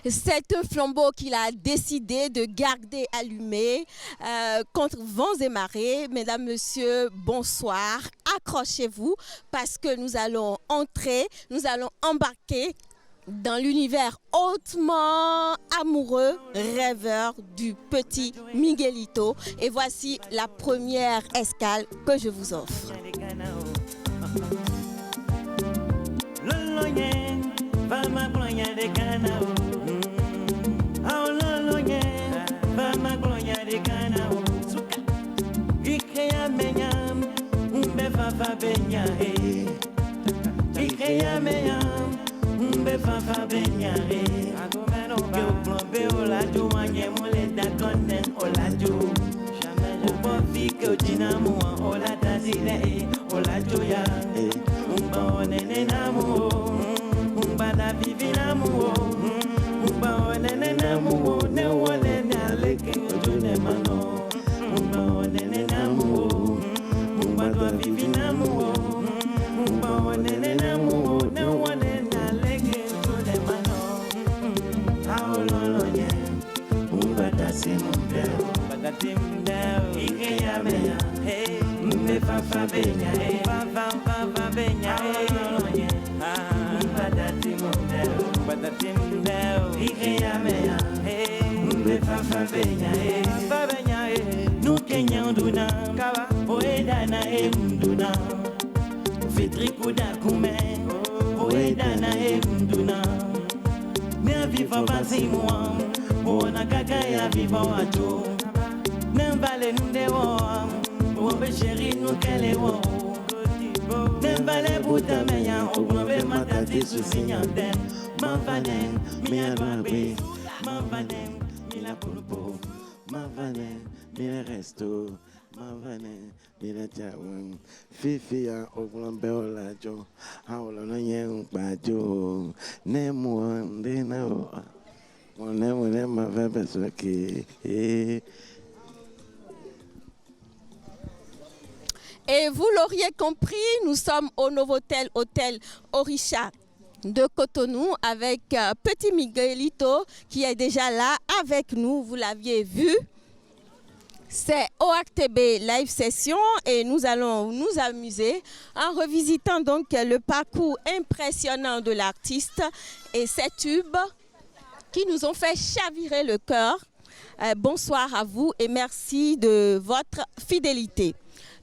C'est un flambeau qu'il a décidé de garder allumé contre vents et marées. Mesdames, Messieurs, bonsoir. Accrochez-vous parce que nous allons entrer, nous allons embarquer dans l'univers hautement amoureux, rêveur du petit Miguelito. Et voici la première escale que je vous offre. Mbe fafa benyare agomeno ke plombe olajo wanye mole da konnen olajo ubo fike ojinamu ola dazile olajo ya umba onene namu umba da vivi namu umba onene namu ne wole na leke ojune mano umba onene namu umba da vivi namu umba onene namu ne wole Fafa benya, fafa benya, badati mundel, ikeya meya, fafa benya, nukenya nduna, oeda na emduna, fitrikuda kume, oeda na emduna, ne viva bazimwa, ona kakaya viva wajo, ne vale ndewo. Obe chéri nous kele wo Nembale buta meya Obe matati susinyande Mavanen mi albabe Mavanen mi la pulpo Mavanen mi la resto Mavanen mi la tiawon Fifi ya oglambe olajo Haolo no yen bajo Nemo ndena o Nemo nema vebe soke Et vous l'auriez compris, nous sommes au Novotel Hôtel Orisha de Cotonou avec Petit Miguelito qui est déjà là avec nous, vous l'aviez vu. C'est OACTB Live Session et nous allons nous amuser en revisitant donc le parcours impressionnant de l'artiste et ces tubes qui nous ont fait chavirer le cœur. Bonsoir à vous et merci de votre fidélité.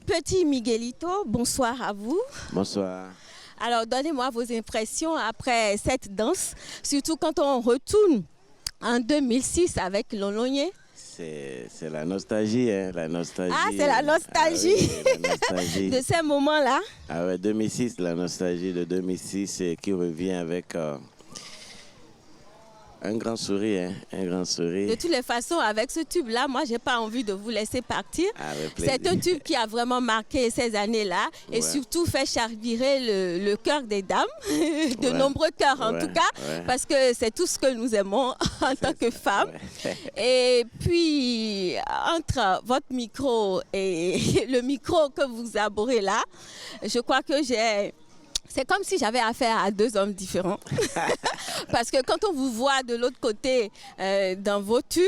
Petit Miguelito, bonsoir à vous. Bonsoir. Alors, donnez-moi vos impressions après cette danse, surtout quand on retourne en 2006 avec Lologné. C'est la nostalgie, hein, la nostalgie. Ah, c'est la nostalgie, la nostalgie. de ces moments-là. Ah ouais, 2006, la nostalgie de 2006 qui revient avec un grand sourire, hein, un grand sourire. De toutes les façons, avec ce tube-là, moi, j'ai pas envie de vous laisser partir. C'est un tube qui a vraiment marqué ces années-là et surtout fait chavirer le cœur des dames, de nombreux cœurs en tout cas, parce que c'est tout ce que nous aimons en tant que femmes. Et puis, entre votre micro et le micro que vous arborez là, je crois que c'est comme si j'avais affaire à deux hommes différents. Parce que quand on vous voit de l'autre côté dans vos tubes,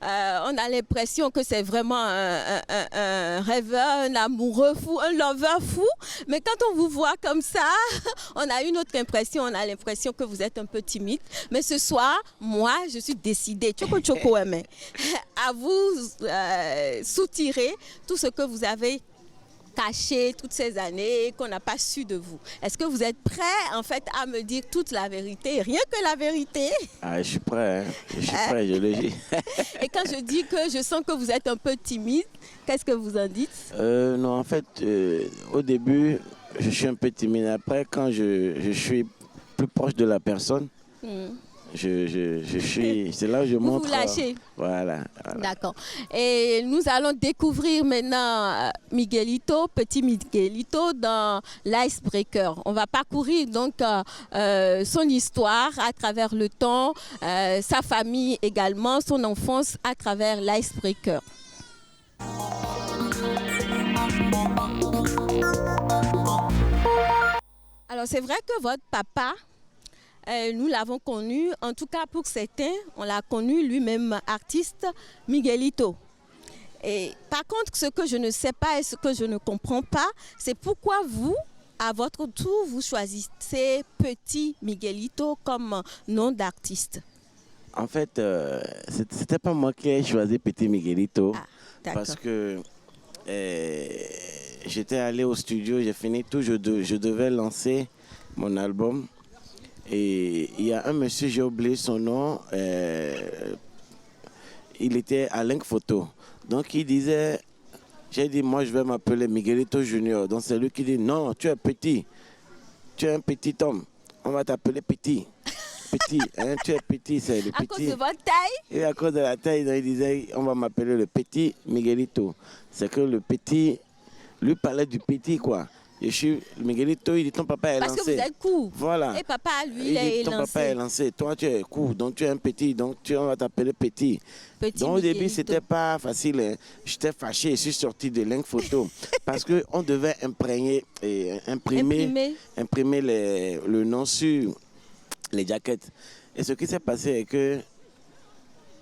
on a l'impression que c'est vraiment un rêveur, un amoureux fou, un lover fou. Mais quand on vous voit comme ça, on a une autre impression. On a l'impression que vous êtes un peu timide. Mais ce soir, moi, je suis décidée à vous soutirer tout ce que vous avez caché toutes ces années, qu'on n'a pas su de vous. Est-ce que vous êtes prêt en fait à me dire toute la vérité, rien que la vérité? Ah, je suis prêt, hein. Je suis prêt, je le dis. Et quand je dis que je sens que vous êtes un peu timide, qu'est-ce que vous en dites? Non, en fait, au début, je suis un peu timide. Après, quand je suis plus proche de la personne, je suis, c'est là où je montre. Vous lâchez. Voilà. D'accord. Et nous allons découvrir maintenant Miguelito, Petit Miguelito dans l'Icebreaker. On va parcourir donc son histoire à travers le temps, sa famille également, son enfance à travers l'Icebreaker. Alors c'est vrai que votre papa nous l'avons connu, en tout cas pour certains, on l'a connu lui-même artiste, Miguelito. Et par contre, ce que je ne sais pas et ce que je ne comprends pas, c'est pourquoi vous, à votre tour, vous choisissez Petit Miguelito comme nom d'artiste. En fait, c'était pas moi qui ai choisi Petit Miguelito, parce que j'étais allé au studio, j'ai fini tout, je devais lancer mon album. Et il y a un monsieur, j'ai oublié son nom, il était à Link Photo. Donc il disait, j'ai dit, moi je vais m'appeler Miguelito Junior. Donc c'est lui qui dit, non, tu es petit, tu es un petit homme, on va t'appeler Petit. Petit, hein, tu es petit, c'est le petit. À cause de votre taille? Et à cause de la taille, donc, il disait, on va m'appeler le Petit Miguelito. C'est que le petit, lui parlait du petit, quoi. Je suis Miguelito, il dit ton papa est lancé. Parce que vous êtes court. Voilà. Et papa, lui, il est ton lancé. Papa est lancé. Toi, tu es court, donc tu es un petit, donc on va t'appeler Petit. Donc au début, c'était pas facile. Hein. J'étais fâché, je suis sorti de Link Photo parce qu'on devait imprimer le nom sur les jaquettes. Et ce qui s'est passé est que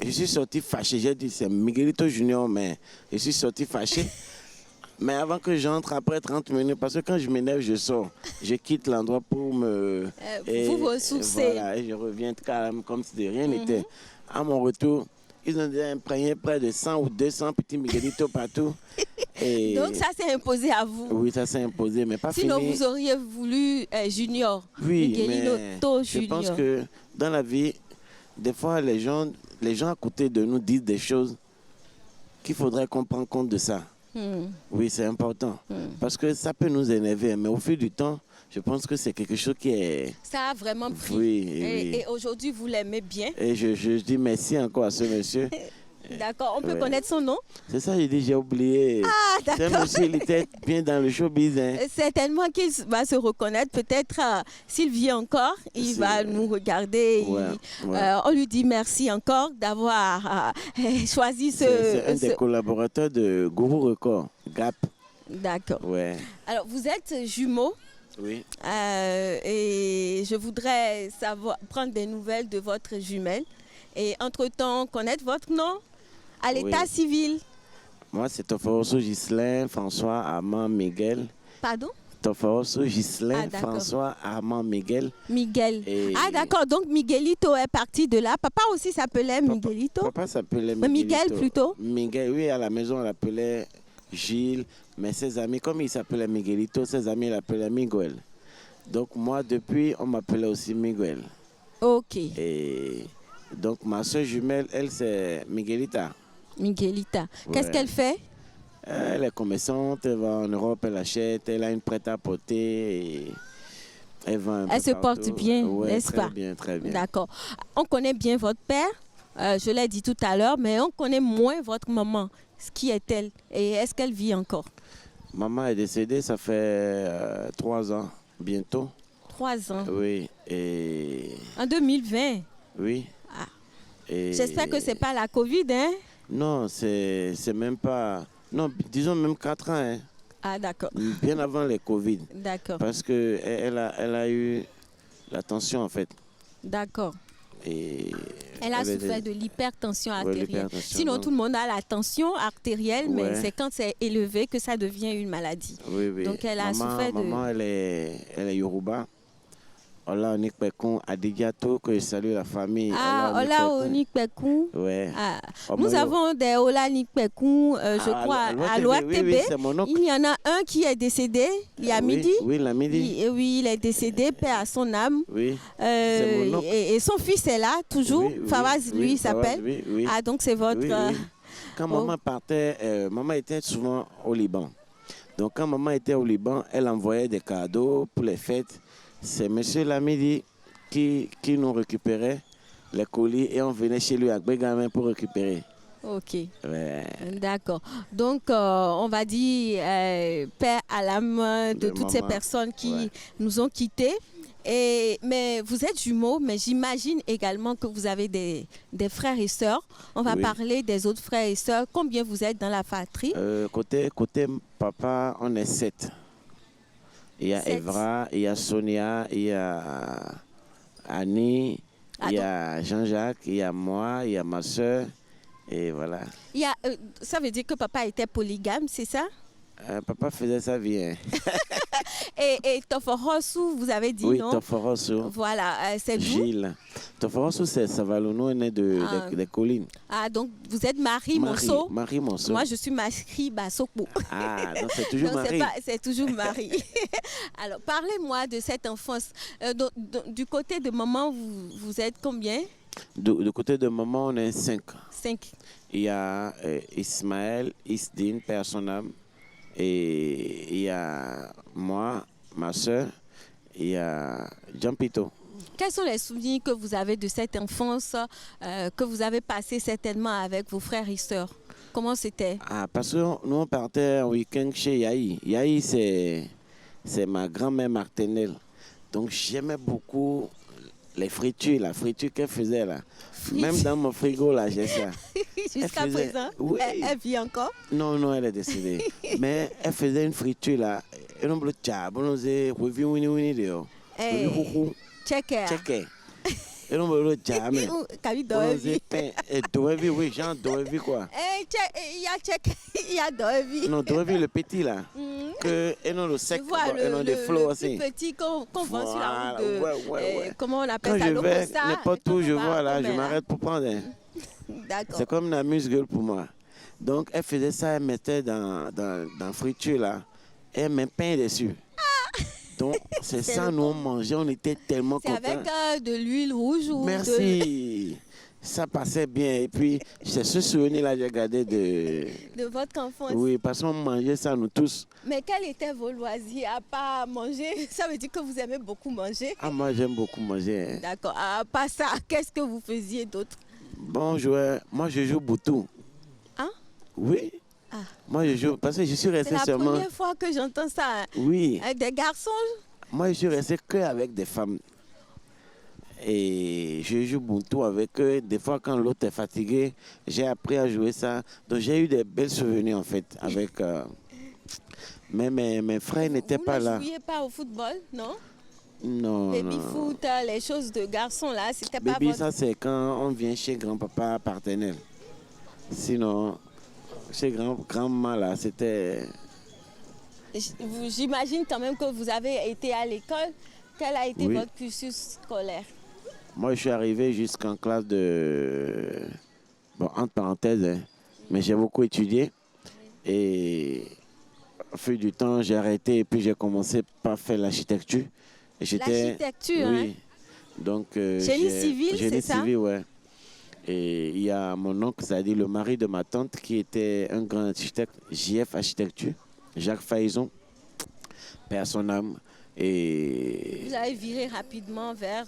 je suis sorti fâché. J'ai dit c'est Miguelito Junior, mais je suis sorti fâché. Mais avant que j'entre, après 30 minutes, parce que quand je m'énerve, je sors. Je quitte l'endroit pour me... vous ressourcer. Voilà, et je reviens calme, comme si de rien n'était. À mon retour, ils ont déjà imprégné près de 100 ou 200 petits Miguelito partout. Et donc ça s'est imposé à vous? Oui, ça s'est imposé, mais pas Sinon, fini. vous auriez voulu Junior. Oui, Miguelito mais Junior. je pense que dans la vie, des fois, les gens à côté de nous disent des choses qu'il faudrait qu'on prenne compte de ça. Oui, c'est important. Parce que ça peut nous énerver, mais au fil du temps, je pense que c'est quelque chose qui est... Ça a vraiment pris. Oui, et aujourd'hui, vous l'aimez bien. Et je dis merci encore à ce monsieur. D'accord. On peut connaître son nom? C'est ça, j'ai oublié. Ah, d'accord. Ce monsieur, il était bien dans le showbiz. Hein. Certainement qu'il va se reconnaître. Peut-être s'il vit encore, il va nous regarder. On lui dit merci encore d'avoir choisi ce... C'est un des collaborateurs de Guru Record, Gap. D'accord. Ouais. Alors, vous êtes jumeaux. Oui. Et je voudrais prendre des nouvelles de votre jumelle. Et entre-temps, connaître votre nom à l'état civil. Moi, c'est Toforoso Ghislain François Armand Miguel. Pardon? Toforoso Ghislain François Armand Miguel. Miguel. Ah, d'accord. Donc, Miguelito est parti de là. Papa aussi s'appelait Miguelito? Papa s'appelait Miguelito. Miguel plutôt? Miguel, oui, à la maison, on l'appelait Gilles. Mais ses amis, comme il s'appelait Miguelito, ses amis l'appelaient Miguel. Donc, moi, depuis, on m'appelait aussi Miguel. OK. Et... donc, ma soeur jumelle, elle, c'est Miguelita. Miguelita. Ouais. Qu'est-ce qu'elle fait? Elle est commerçante, elle va en Europe, elle achète, elle a une prêt-à-porter et elle va un peu se partout. Porte bien, n'est-ce pas? Très bien, très bien. D'accord. On connaît bien votre père, je l'ai dit tout à l'heure, mais on connaît moins votre maman. Qui est-elle et est-ce qu'elle vit encore? Maman est décédée, ça fait 3 ans, bientôt. 3 ans? Oui. Et... en 2020? Oui. J'espère que ce n'est pas la Covid, hein? Non, c'est même pas... Non, disons même 4 ans, hein. Ah, d'accord. Bien avant les Covid. D'accord. Parce qu'elle a eu la tension, en fait. D'accord. Et elle a souffert de l'hypertension artérielle. Sinon, donc... tout le monde a la tension artérielle, mais c'est quand c'est élevé que ça devient une maladie. Oui, oui. Donc, elle a souffert de... Maman, elle est Yoruba. Ola Onikpekun Adigiato, que je salue la famille. Ah, Ola Onikpekun. Ouais. Ah. Nous avons des Ola Onikpekun, je crois, à Loatebe. Il y en a un qui est décédé il y a midi. Oui, la midi. Oui, il est décédé, paix à son âme. Oui. Et son fils est là, toujours. Fawaz, lui, il s'appelle. Oui. Ah, donc c'est votre... Oui. Quand maman partait, maman était souvent au Liban. Donc quand maman était au Liban, elle envoyait des cadeaux pour les fêtes. C'est M. Lamidi qui nous récupérait les colis et on venait chez lui à Bégamin pour récupérer. Ok. Ouais. D'accord. Donc, on va dire paix à l'âme de toutes ces personnes qui nous ont quittés. Mais vous êtes jumeaux, mais j'imagine également que vous avez des frères et sœurs. On va parler des autres frères et sœurs. Combien vous êtes dans la fratrie? Côté papa, on est 7. Il y a Evra, il y a Sonia, il y a Annie, Ah, il y a Jean-Jacques, il y a moi, il y a ma soeur. Et voilà. Ça veut dire que papa était polygame, c'est ça? Papa faisait sa vie. Hein. Et Toforosu, vous avez dit, Oui, non? Toforosu. Voilà, c'est d'où? Gilles. Toforosu, c'est Savalono, né des collines. Ah, donc vous êtes Marie Monceau. Marie Monceau. Moi, je suis Marie Bassoko. Ah, donc c'est toujours Marie. C'est toujours Marie. Alors, parlez-moi de cette enfance. Du côté de maman, vous êtes combien? Du côté de maman, on est 5. 5. Il y a Ismaël, Isdine, père son âme. Et il y a moi, ma soeur, il y a Jean-Pito. Quels sont les souvenirs que vous avez de cette enfance que vous avez passé certainement avec vos frères et sœurs? Comment c'était? Ah, parce que nous, on partait en week-end chez Yahi. Yahi, c'est ma grand-mère maternelle. Donc, j'aimais beaucoup les fritures, la friture qu'elle faisait là. Même dans mon frigo, là, j'ai ça. Jusqu'à présent, oui. elle vit encore? Non, elle est décédée. Mais elle faisait une friture là. Et on faisait checker. Et on me jamais. Doevi, oui, Jean Doevi quoi. Il y a Doevi. Non, Doevi le petit là. Que et non le sec, et non des flots aussi. Le petit qu'on vend sur la route de, ouais. comment on appelle ça? Quand je vais n'importe où je vois là, je m'arrête pour prendre. D'accord. C'est comme une amuse-gueule pour moi. Donc elle faisait ça, elle mettait dans friture là, et elle met pain dessus. Donc c'est ça, nous on mangeait, on était tellement contents. C'est avec de l'huile rouge ou Merci. Ça passait bien. Et puis, c'est ce souvenir-là que j'ai gardé de votre enfance. Oui, parce qu'on mangeait ça, nous tous. Mais quels étaient vos loisirs à part manger? Ça veut dire que vous aimez beaucoup manger? Ah, moi, j'aime beaucoup manger. Hein. D'accord. À part ça, qu'est-ce que vous faisiez d'autre? Bon, moi, je joue Boutou. Hein? Oui. Ah. Moi, je joue, parce que je suis resté seulement... C'est la première fois que j'entends ça. Oui. Avec des garçons? Moi, je suis resté qu'avec des femmes. Et je joue Boutou avec eux. Des fois, quand l'autre est fatigué, j'ai appris à jouer ça. Donc, j'ai eu des belles souvenirs, en fait, avec... Mais mes frères n'étaient pas là. Vous ne jouiez pas au football, non? Non, Baby foot, les choses de garçons, là, c'était pas Baby, votre... ça, c'est quand on vient chez grand-papa paternel. Sinon, chez grand-maman, là, c'était... J'imagine quand même que vous avez été à l'école. Quel a été votre cursus scolaire? Moi, je suis arrivé jusqu'en classe de... Bon, entre parenthèses, hein, mais j'ai beaucoup étudié. Et au fil du temps, j'ai arrêté et puis j'ai commencé par faire l'architecture. L'architecture, oui. Hein? Donc, génie civil, c'est ça? Génie civil, ouais. Et il y a mon oncle, c'est-à-dire le mari de ma tante, qui était un grand architecte, JF Architecture, Jacques Faison, père son âme. Et... Vous avez viré rapidement vers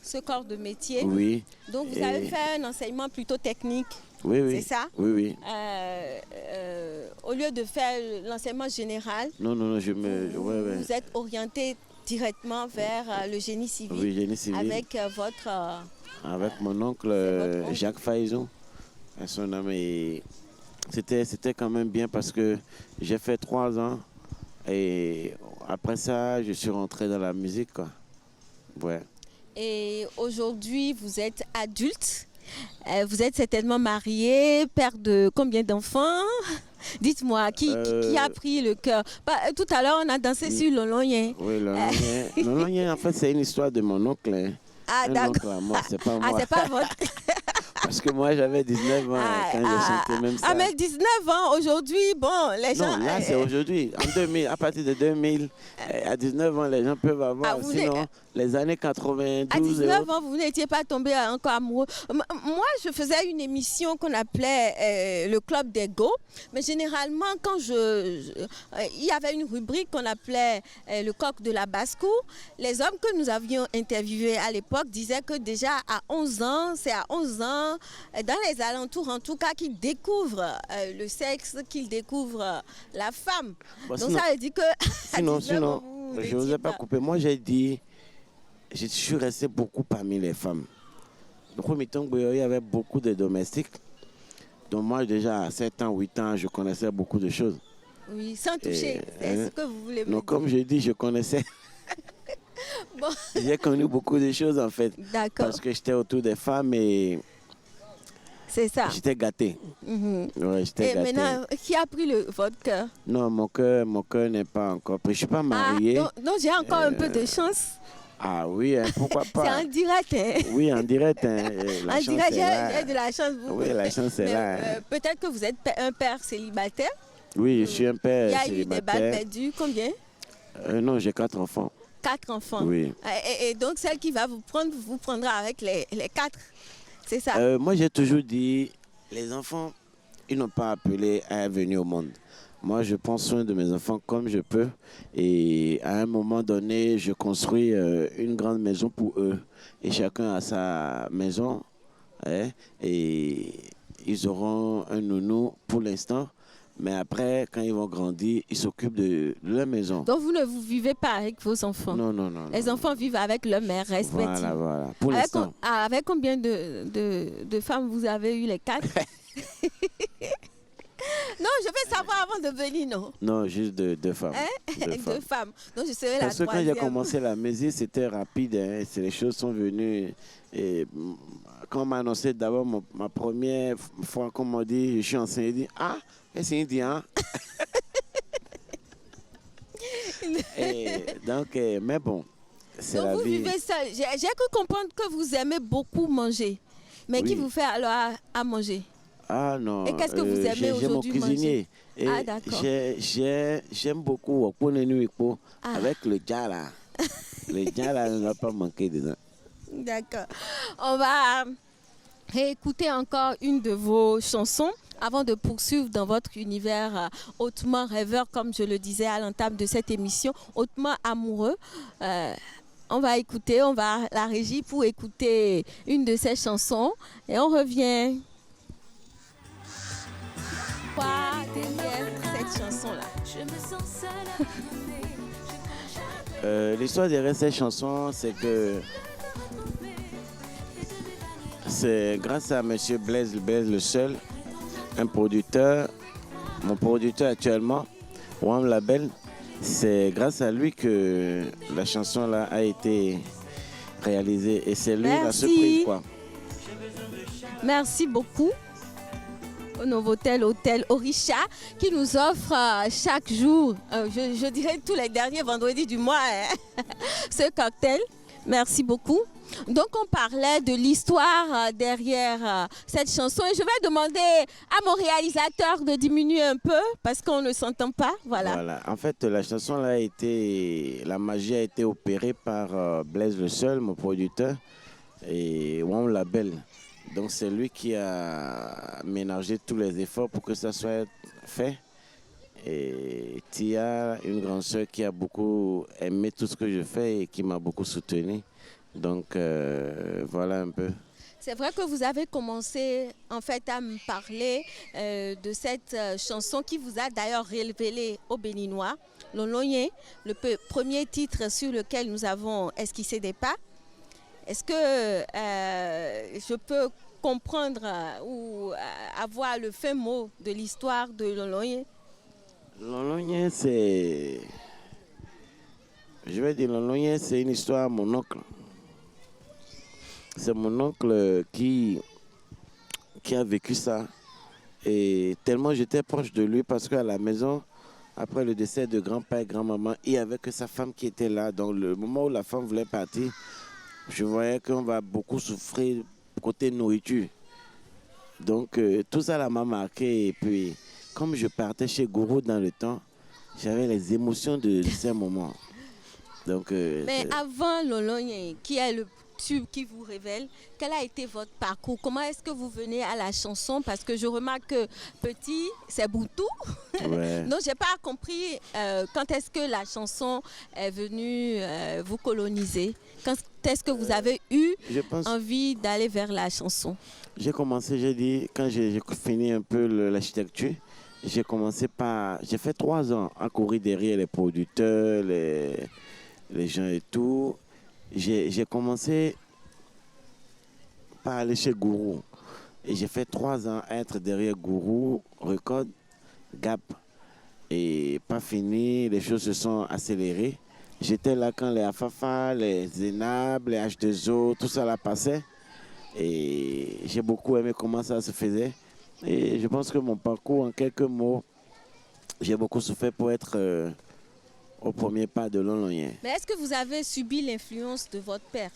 ce corps de métier. Oui. Donc, vous avez fait un enseignement plutôt technique. Oui, oui. C'est ça? Oui, oui. Au lieu de faire l'enseignement général, vous êtes orienté directement vers le génie civil. Oui, génie civil. Avec votre... avec mon oncle Jacques Faison, son nom. Et c'était quand même bien parce que j'ai fait 3 ans et après ça, je suis rentré dans la musique, quoi. Ouais. Et aujourd'hui, vous êtes adulte. Vous êtes certainement marié, père de combien d'enfants? Dites-moi, qui a pris le cœur? Tout à l'heure, on a dansé sur Lolonien. Oui, Lolonien. Lolonien, en fait, c'est une histoire de mon oncle. Hein. Ah, d'accord. C'est pas moi. Ah, c'est pas votre... Parce que moi, j'avais 19 ans quand j'ai chanté même ça. Ah, mais 19 ans, aujourd'hui, bon, les gens... Non, là, c'est aujourd'hui. En 2000, à partir de 2000, à 19 ans, les gens peuvent avoir. Sinon, les années 92... À 19 ans, vous n'étiez pas tombé encore amoureux. Moi, je faisais une émission qu'on appelait le Club des Go. Mais généralement, quand il y avait une rubrique qu'on appelait le coq de la basse-cour. Les hommes que nous avions interviewés à l'époque disaient que déjà à 11 ans, c'est à 11 ans, dans les alentours en tout cas, qu'ils découvrent le sexe, qu'ils découvrent la femme. Bon, donc ça veut dire que... Sinon, je n'osais pas couper. Moi, j'ai dit, je suis resté beaucoup parmi les femmes. Donc, il y avait beaucoup de domestiques. Donc moi, déjà, à 7 ans, 8 ans, je connaissais beaucoup de choses. Oui, sans toucher, c'est ce que vous voulez me dire. Comme je dis, je connaissais. Bon. J'ai connu beaucoup de choses en fait. D'accord. Parce que j'étais autour des femmes et C'est ça. j'étais gâté. Ouais, j'étais Et gâté. maintenant, qui a pris votre cœur? Non, mon cœur n'est pas encore pris. Je suis pas marié. Donc j'ai encore un peu de chance. Ah oui, hein, pourquoi C'est pas. en direct. Hein? Oui, en direct. Hein, la En chance direct, est là. j'ai de la chance. Oui, la chance est Mais, là. Hein. peut-être que vous êtes un père célibataire. Oui, je suis un Il père y a eu des balles célibataire. perdues. Combien? Non, j'ai 4 enfants. 4 enfants. Oui. Et donc celle qui va vous prendra avec les 4. C'est ça? Moi, j'ai toujours dit, les enfants, ils n'ont pas appelé à venir au monde. Moi, je prends soin de mes enfants comme je peux. Et à un moment donné, je construis une grande maison pour eux. Et chacun a sa maison. Hein, et ils auront un nounou pour l'instant. Mais après, quand ils vont grandir, ils s'occupent de leur maison. Donc vous ne vous vivez pas avec vos enfants? Non. Les enfants vivent avec leur mère respective. Voilà. Pour l'instant. Avec combien de femmes vous avez eu les 4? Non, je veux savoir avant de venir, non? Non, juste deux femmes. Hein? Deux femmes. Donc je serai Parce la que quand j'ai troisième. commencé la musique, c'était rapide. Hein. Les choses sont venues. Et quand on m'a annoncé d'abord ma première fois qu'on m'a dit, je suis enceinte, j'ai dit, ah, c'est indien. Donc, mais bon, c'est Donc la vous vie. vivez seul. J'ai cru comprendre que vous aimez beaucoup manger. Mais Oui. qui vous fait alors à manger? Ah non. Et qu'est-ce que vous aimez aujourd'hui J'ai mon cuisinier. Et Ah, d'accord. j'aime beaucoup avec le dja là. Le dja là ne va pas manquer dedans. D'accord. On va réécouter encore une de vos chansons avant de poursuivre dans votre univers hautement rêveur, comme je le disais à l'entame de cette émission, hautement amoureux. On va écouter, on va à la régie pour écouter une de ces chansons et on revient. Quoi derrière cette chanson-là? L'histoire derrière cette chanson, c'est que c'est grâce à M. Blaise le Seul, un producteur, mon producteur actuellement, Wam Label, c'est grâce à lui que la chanson là a été réalisée et c'est lui la surprise quoi. Merci beaucoup au Novotel Hôtel Orisha qui nous offre chaque jour, je dirais tous les derniers vendredis du mois, hein, ce cocktail. Merci beaucoup. Donc on parlait de l'histoire derrière cette chanson et je vais demander à mon réalisateur de diminuer un peu parce qu'on ne s'entend pas. Voilà. En fait, la chanson là la magie a été opérée par Blaise le Seul, mon producteur, et Wam Label. Donc c'est lui qui a ménagé tous les efforts pour que ça soit fait. Et Tia, une grande sœur qui a beaucoup aimé tout ce que je fais et qui m'a beaucoup soutenu. Donc voilà un peu. C'est vrai que vous avez commencé en fait à me parler de cette chanson qui vous a d'ailleurs révélé au Béninois, Loloye, le premier titre sur lequel nous avons esquissé des pas. Est-ce que je peux comprendre ou avoir le fin mot de l'histoire de Loloye? Loloye, c'est... Je vais dire, Loloye, c'est une histoire à mon oncle. C'est mon oncle qui a vécu ça. Et tellement j'étais proche de lui parce qu'à la maison, après le décès de grand-père et grand-maman, il n'y avait que sa femme qui était là. Donc le moment où la femme voulait partir, je voyais qu'on va beaucoup souffrir côté nourriture. Donc tout ça là m'a marqué. Et puis, comme je partais chez Gourou dans le temps, j'avais les émotions de ces moments. Donc, mais avant Loloye, qui est le tube qui vous révèle, quel a été votre parcours? Comment est-ce que vous venez à la chanson? Parce que je remarque que petit, c'est Boutou. Ouais. Donc, je n'ai pas compris quand est-ce que la chanson est venue vous coloniser. Quand est-ce que vous avez eu envie d'aller vers la chanson? J'ai commencé, j'ai dit, quand j'ai fini un peu l'architecture, j'ai fait 3 ans à courir derrière les producteurs, les gens et tout. J'ai commencé par aller chez Gourou. Et j'ai fait 3 ans à être derrière Gourou, Record, Gap. Et pas fini, les choses se sont accélérées. J'étais là quand les Afafa, les Zénab, les H2O, tout ça là passait. Et j'ai beaucoup aimé comment ça se faisait. Et je pense que mon parcours, en quelques mots, j'ai beaucoup souffert pour être au premier pas de Lon-Loyen. Mais est-ce que vous avez subi l'influence de votre père?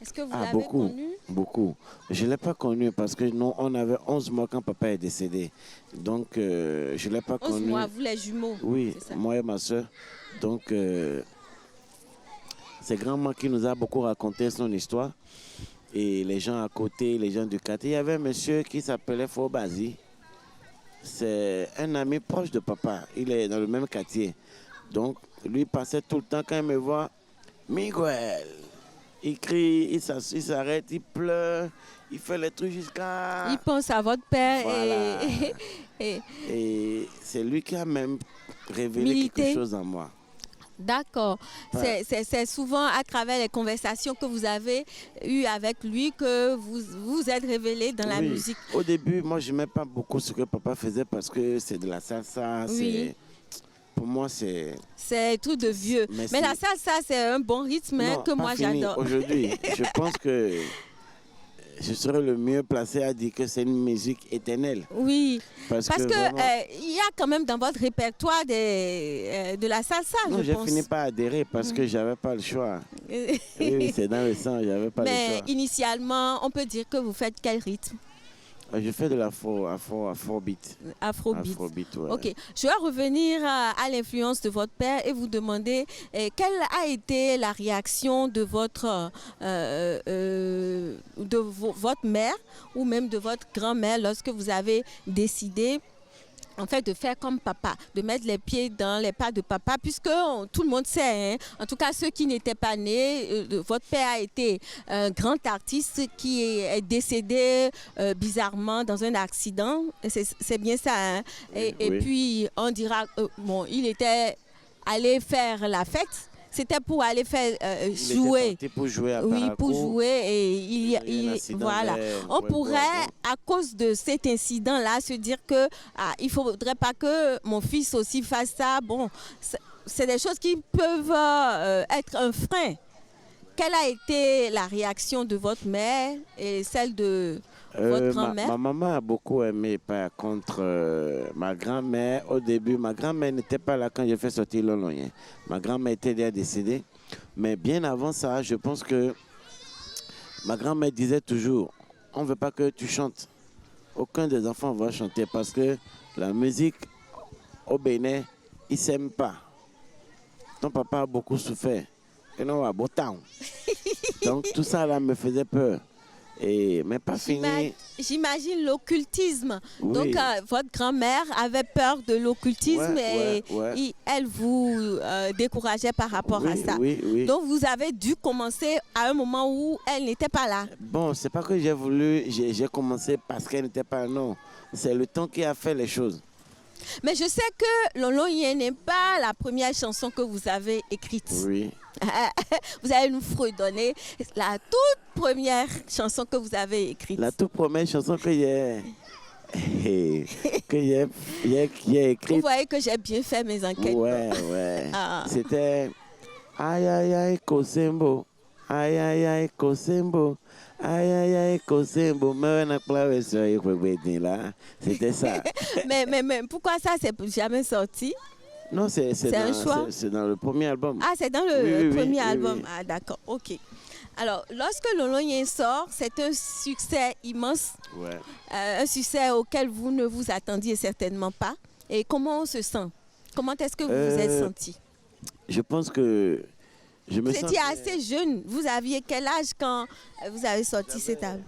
Est-ce que vous l'avez beaucoup, connu? beaucoup. Je ne l'ai pas connu parce que nous, on avait 11 mois quand papa est décédé. Donc, je ne l'ai pas 11 connu. mois, vous les jumeaux? Oui, c'est ça? moi et ma soeur. Donc, c'est grand-maman qui nous a beaucoup raconté son histoire. Et les gens à côté, les gens du quartier. Il y avait un monsieur qui s'appelait Fobazi. C'est un ami proche de papa. Il est dans le même quartier. Donc, lui passait tout le temps quand il me voit. Miguel. Il crie, il s'arrête, il pleure, il fait les trucs jusqu'à... Il pense à votre père Voilà. et Et c'est lui qui a même révélé Milité. quelque chose en moi. D'accord. Ouais. C'est souvent à travers les conversations que vous avez eues avec lui que vous vous êtes révélé dans la Oui. musique. Au début, moi, je n'aimais pas beaucoup ce que papa faisait parce que c'est de la salsa. Oui. Pour moi, c'est... C'est tout de vieux. Mais Mais la c'est- salsa, c'est un bon rythme hein, Non, que pas moi fini. j'adore. Aujourd'hui, je pense que je serais le mieux placé à dire que c'est une musique éternelle. Oui, Parce parce que vraiment- il y a quand même dans votre répertoire de la salsa, Non, je j'ai pense. fini par adhérer parce que j'avais pas le choix. Oui, oui, c'est dans le sang, j'avais pas le Mais choix. initialement, on peut dire que vous faites quel rythme? Je fais de l'afrobeat. Afrobeat. Afrobeat, ouais. Ok, je vais revenir à l'influence de votre père et vous demander quelle a été la réaction de votre votre mère ou même de votre grand-mère lorsque vous avez décidé en fait de faire comme papa, de mettre les pieds dans les pas de papa, puisque tout le monde sait, hein, en tout cas ceux qui n'étaient pas nés, votre père a été un grand artiste qui est décédé bizarrement dans un accident, c'est bien ça, hein? Et Oui. puis on dira, bon, il était allé faire la fête, c'était pour aller faire Il jouer. était parti pour jouer à Oui, pour Parakou. jouer et Il y a eu un accident voilà. vers On Ouégoua, pourrait, bon. à cause de cet incident-là, se dire que il faudrait pas que mon fils aussi fasse ça. Bon, c'est des choses qui peuvent être un frein. Quelle a été la réaction de votre mère et celle de votre grand-mère? Ma maman a beaucoup aimé. Par contre, ma grand-mère, au début, ma grand-mère n'était pas là quand j'ai fait sortir Lon-Loyen. Ma grand-mère était déjà décédée. Mais bien avant ça, je pense que ma grand-mère disait toujours, on ne veut pas que tu chantes. Aucun des enfants va chanter parce que la musique au Bénin, ils ne s'aiment pas. Ton papa a beaucoup souffert. Et non, à Botan. Donc tout ça là me faisait peur. Mais pas fini. J'imagine l'occultisme. Oui. Donc, votre grand-mère avait peur de l'occultisme Ouais, et ouais. elle vous décourageait par rapport à Oui, ça. oui, oui. Donc, vous avez dû commencer à un moment où elle n'était pas là. Bon, c'est pas que j'ai commencé parce qu'elle n'était pas là, non. C'est le temps qui a fait les choses. Mais je sais que Lon-Loyen n'est pas la première chanson que vous avez écrite. Oui. Vous allez nous fredonner la toute première chanson que vous avez écrite. La toute première chanson que j'ai écrite. Vous voyez que j'ai bien fait mes enquêtes. Ouais, ouais. Ah. C'était aïe aïe aïe Kosembo. Aïe aïe aïe Kosembo. Aïe aïe aïe Kosembo. C'était ça. mais pourquoi ça, c'est jamais sorti? Non, c'est un choix? C'est dans le premier album. Ah, c'est dans Oui, le oui, premier oui, album. oui. Ah, d'accord, ok. Alors, lorsque Lon-Loyen sort, c'est un succès immense, Ouais. un succès auquel vous ne vous attendiez certainement pas. Et comment on se sent? Comment est-ce que vous vous êtes senti? Je pense que je me Vous étiez sentais- assez jeune. Vous aviez quel âge quand vous avez sorti cet album?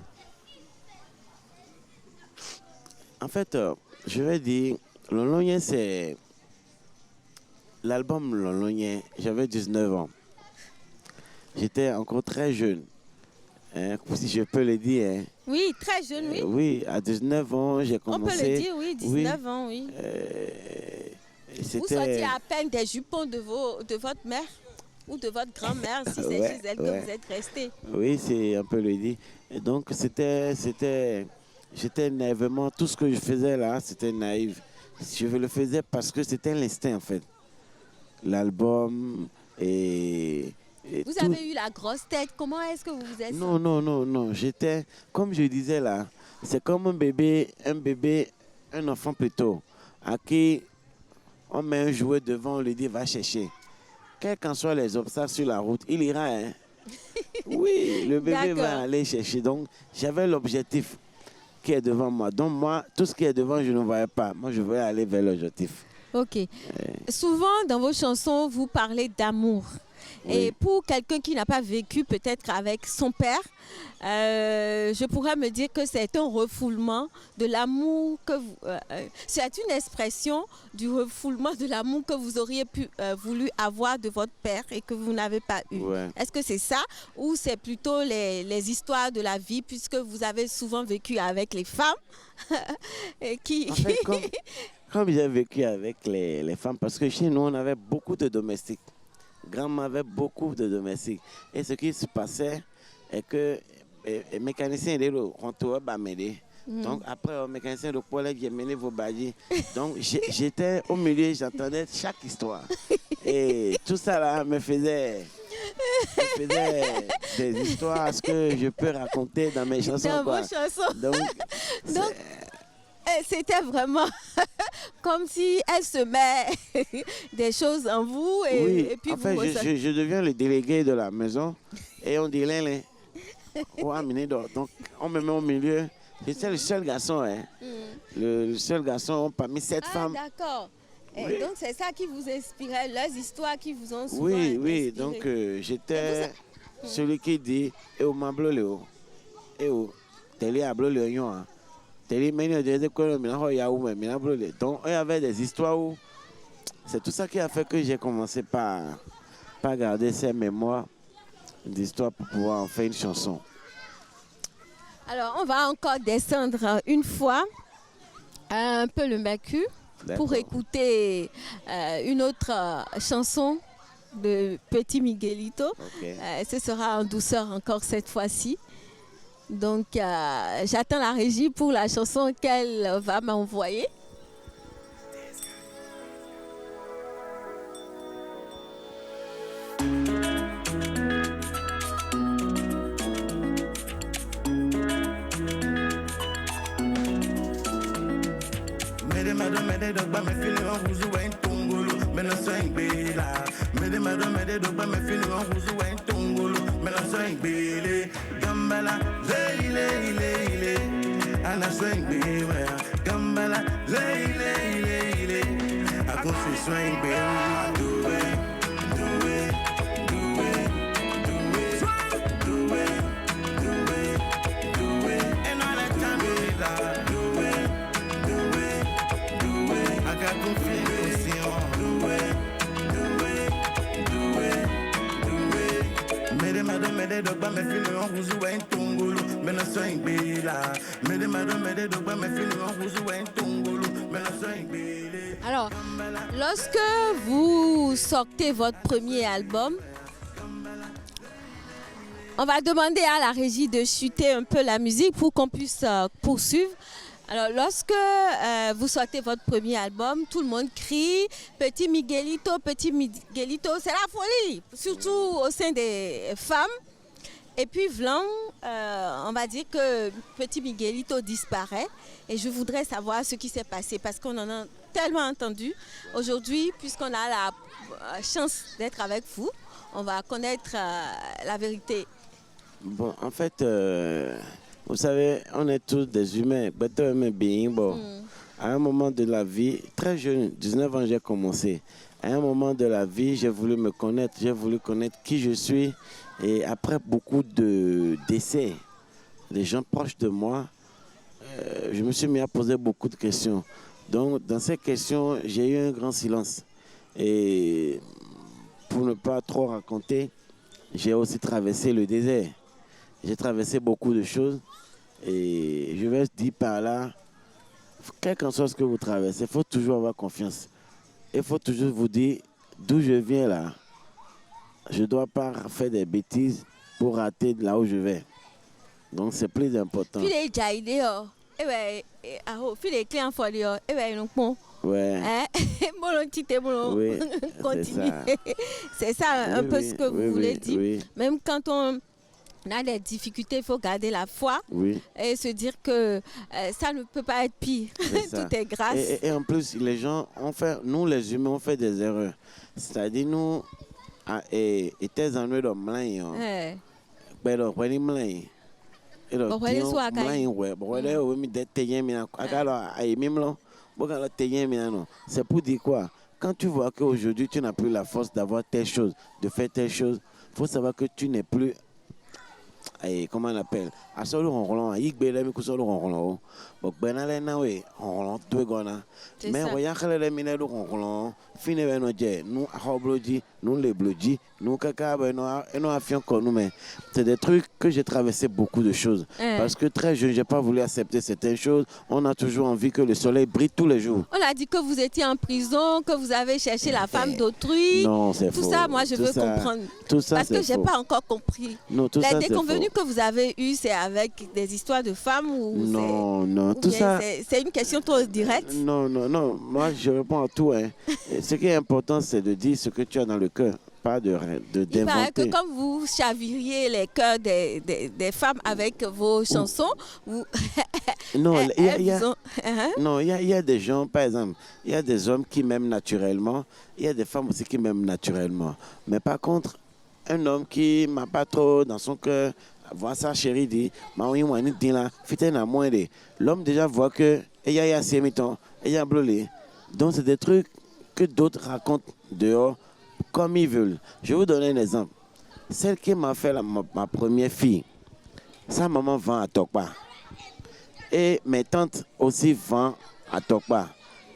En fait, je vais dire, Lon-Loyen, c'est l'album Lon-Loyen. J'avais 19 ans. J'étais encore très jeune, hein, si je peux le dire. Hein. Oui, très jeune, oui. Oui, à 19 ans, j'ai On commencé. peut le dire, oui, 19 ans, oui. Vous C'était sortiez à peine des jupons de votre mère ou de votre grand-mère, si c'est Ouais, chez elle ouais. que vous êtes resté. Oui, c'est un peu le dit. Et donc, j'étais naïvement, tout ce que je faisais là, c'était naïf. Je le faisais parce que c'était l'instinct en fait. L'album, Vous avez eu la grosse tête. Comment est-ce que vous vous êtes Non, non, non, non. J'étais, comme je disais là, c'est comme un bébé, un enfant plutôt, à qui on met un jouet devant, on lui dit va chercher. Quels qu'en soient les obstacles sur la route, il ira. Hein? Oui, le bébé va aller chercher. Donc, j'avais l'objectif qui est devant moi. Donc, moi, tout ce qui est devant, je ne voyais pas. Moi, je voulais aller vers l'objectif. Ok. Souvent, dans vos chansons, vous parlez d'amour. Oui. Et pour quelqu'un qui n'a pas vécu peut-être avec son père, je pourrais me dire que c'est un refoulement de l'amour que vous... c'est une expression du refoulement de l'amour que vous auriez voulu avoir de votre père et que vous n'avez pas eu. Ouais. Est-ce que c'est ça ou c'est plutôt les histoires de la vie puisque vous avez souvent vécu avec les femmes qui... En fait, comme j'ai vécu avec les femmes, parce que chez nous, on avait beaucoup de domestiques. Grand-mère avait beaucoup de domestiques. Et ce qui se passait est que les mécaniciens de retour à m'aider. Donc après, le mécanicien de poêle, j'ai mené vos badis. Donc j'étais au milieu, j'entendais chaque histoire. Et tout ça là me faisait des histoires ce que je peux raconter dans mes chansons. Dans vos chansons. Donc c'était vraiment comme si elle se met des choses en vous et, oui, et puis en fait, je deviens le délégué de la maison et on dit donc on me met au milieu. J'étais le seul garçon, hein. Le seul garçon parmi 7 femmes. D'accord. Oui. Donc c'est ça qui vous inspirait, leurs histoires qui vous ont souvent Oui, inspiré. donc j'étais celui qui dit et au mamblo léo et au télé ablo léo. Donc, il y avait des histoires où c'est tout ça qui a fait que j'ai commencé par garder ces mémoires d'histoires pour pouvoir en faire une chanson. Alors, on va encore descendre une fois un peu le Macu pour écouter une autre chanson de Petit Miguelito. Okay. Ce sera en douceur encore cette fois-ci. Donc, j'attends la régie pour la chanson qu'elle va m'envoyer. Gambala, leile, ana swing baby, gambala, leile, I go see swing baby, do it, and all that time is that, do it, I got confusion, do it. Mede dogba me fini on huzu wa ntongolo me na so ingbela mede dogba me fini on huzu wa ntongolo me na so ingbele. Alors, lorsque vous sortez votre premier album, on va demander à la régie de chuter un peu la musique pour qu'on puisse poursuivre. Alors, lorsque vous sortez votre premier album, tout le monde crie « Petit Miguelito, c'est la folie !» Surtout au sein des femmes. Et puis, Vlan, on va dire que Petit Miguelito disparaît. Et je voudrais savoir ce qui s'est passé parce qu'on en a tellement entendu. Aujourd'hui, puisqu'on a la chance d'être avec vous, on va connaître la vérité. Bon, en fait... Vous savez, on est tous des humains. À un moment de la vie, très jeune, 19 ans, j'ai commencé. À un moment de la vie, j'ai voulu me connaître, j'ai voulu connaître qui je suis. Et après beaucoup de décès, des gens proches de moi, je me suis mis à poser beaucoup de questions. Donc, dans ces questions, j'ai eu un grand silence. Et pour ne pas trop raconter, j'ai aussi traversé le désert. J'ai traversé beaucoup de choses et je vais dire par là, quel qu'en soit ce que vous traversez, il faut toujours avoir confiance. Il faut toujours vous dire d'où je viens là. Je ne dois pas faire des bêtises pour rater là où je vais. Donc c'est plus important. Ouais. Oui, continue. C'est ça un peu ce que vous voulez dire. Oui. Même quand on a des difficultés, il faut garder la foi et se dire que ça ne peut pas être pire. Tout est grâce. Et en plus, les gens nous les humains, on fait des erreurs. C'est-à-dire, nous, et tes ennuis de mlain, pero when him mlain, c'est pour dire quoi? Quand tu vois qu'aujourd'hui tu n'as plus la force d'avoir telle chose, de faire telle chose, il faut savoir que tu n'es plus, comment on appelle, à solo ronron, il gbele mi kusolo ronron, donc benale na we ronron deux gona, mais voyant que les mineurs ronron, fine beno je, nous hobloji, nous les bloji, nous kaka beno afion comme nous, mais c'est des trucs que j'ai traversé beaucoup de choses, parce que très jeune j'ai pas voulu accepter certaines choses. On a toujours envie que le soleil brille tous les jours. On a dit que vous étiez en prison, que vous avez cherché la femme d'autrui. Non, c'est faux. Tout ça, moi je veux comprendre. Tout ça, parce que j'ai pas encore compris. Non, tout les ça, déconvenus que vous avez eus, c'est avec des histoires de femmes ou non, tout ça. C'est une question trop directe. Non. Moi, je réponds à tout. Ce qui est important, c'est de dire ce que tu as dans le cœur, pas d'inventer. Il paraît que comme vous chaviriez les cœurs des femmes avec vos chansons, vous... Non, il y a des gens, par exemple, il y a des hommes qui m'aiment naturellement, il y a des femmes aussi qui m'aiment naturellement. Mais par contre, un homme qui m'a pas trop dans son cœur, voit sa chérie dit, l'homme déjà voit que il y a sémiton, il y a blolé. Donc c'est des trucs que d'autres racontent dehors comme ils veulent. Je vais vous donner un exemple. Celle qui m'a fait ma première fille, sa maman vend à Tokpa. Et mes tantes aussi vendent à Tokpa.